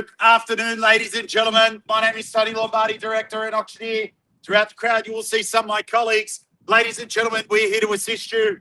Good afternoon, ladies and gentlemen. My name is Tony Lombardi, Director and Auctioneer. Throughout the crowd, you will see some of my colleagues. Ladies and gentlemen, we're here to assist you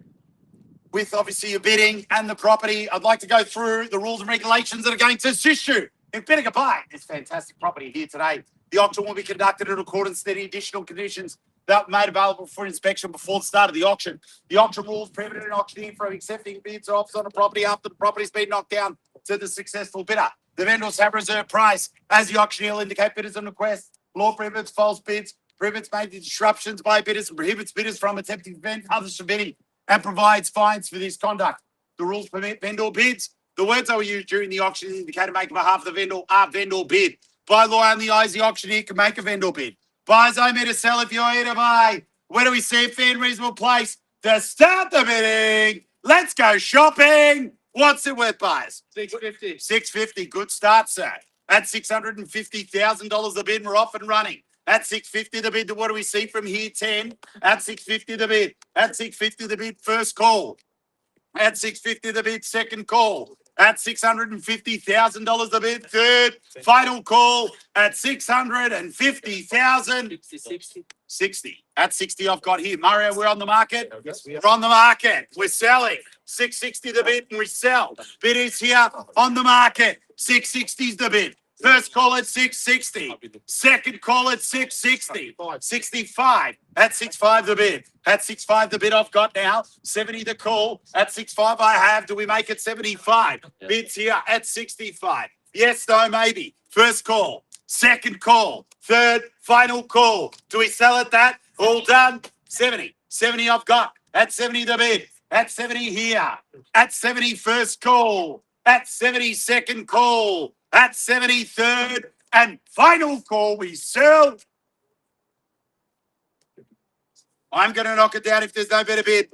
with obviously your bidding and the property. I'd like to go through the rules and regulations that are going to assist you in bidding a buy this fantastic property here today. The auction will be conducted in accordance to the additional conditions that were made available for inspection before the start of the auction. The auction rules prohibit an auctioneer from accepting bids or offers on a property after the property's been knocked down to the successful bidder. The vendors have reserved price as the auctioneer will indicate bidders on request. Law prohibits false bids, prohibits major disruptions by bidders, and prohibits bidders from attempting to prevent others from bidding, and provides fines for this conduct. The rules permit vendor bids. The words that were used during the auction indicated make on behalf of the vendor are vendor bid. By law, only eyes the auctioneer can make a vendor bid. Buyers only to sell if you're here to buy. Where do we see a fair and reasonable place to start the bidding? Let's go shopping. What's it worth, buyers? $650. $650. Good start, sir. At $650,000 the bid, we're off and running. At $650 the bid, what do we see from here? 10. At $650 the bid. At $650 the bid, first call. At $650 the bid, second call. At $650,000 the bid, third, final call. At $650,000. 60. At 60 I've got here. Mario, we're on the market. Yes, we are. We're on the market. We're selling. 660 the bid and we sell. Bid is here on the market. 660's the bid. First call at 660. Second call at 660. 65. At 65 the bid. At 65 the bid I've got now. 70 the call. At 65 I have. Do we make it 75? Bids here at 65. Yes, no, maybe. First call. Second call. Third, final call. Do we sell at that? All done. 70. 70 I've got. At 70 the bid. At 70 here. At 70 first call. At 70 second call. At 70 third and final call. We sell. I'm going to knock it down if there's no better bid.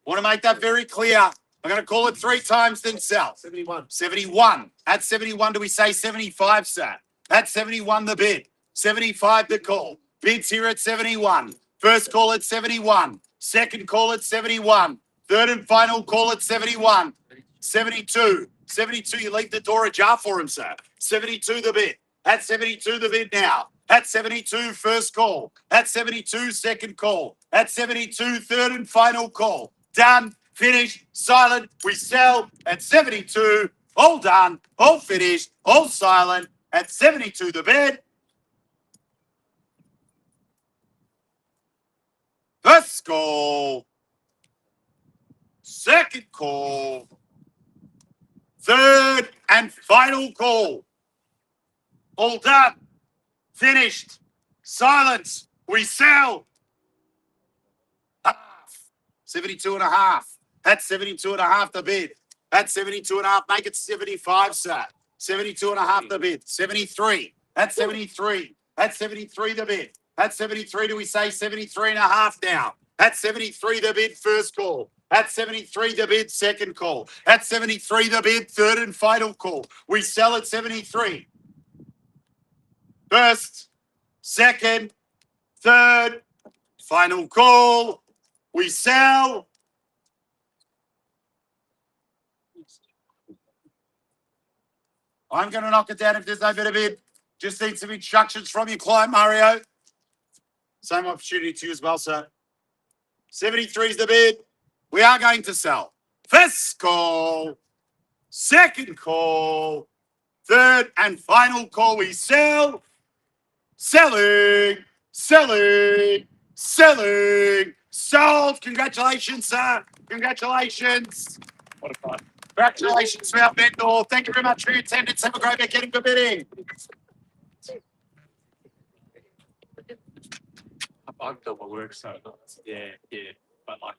Want to make that very clear. I'm going to call it 3 times, then sell. 71. 71. At 71, do we say 75, sir? At 71, the bid. 75, the call. Bids here at 71. First call at 71. Second call at 71. Third and final call at 71. 72. 72, you leave the door ajar for him, sir. 72, the bid. At 72, the bid now. At 72, first call. At 72, second call. At 72, third and final call. Done, finished, silent. We sell at 72. All done, all finished, all silent. At 72, the bid. First call. Second call. Third and final call. All done. Finished. Silence. We sell. Half. 72 and a half. That's 72 and a half the bid. That's 72 and a half. Make it 75, sir. 72 and a half the bid. 73. That's 73. That's 73 the bid. That's 73. Do we say 73 and a half now? That's 73 the bid. First call. At 73 the bid, second call. At 73 the bid, third and final call. We sell at 73. First, second, third, final call. We sell. I'm going to knock it down if there's no better bid. Just need some instructions from your client, Mario. Same opportunity to you as well, sir. 73 is the bid. We are going to sell. First call, second call, third and final call. We sell. Selling, selling, selling. Sold. Congratulations, sir. Congratulations. What a fun. Congratulations to our vendor. Thank you very much for your attendance. Have a great weekend. Good bidding. I've done my work, so yeah. But like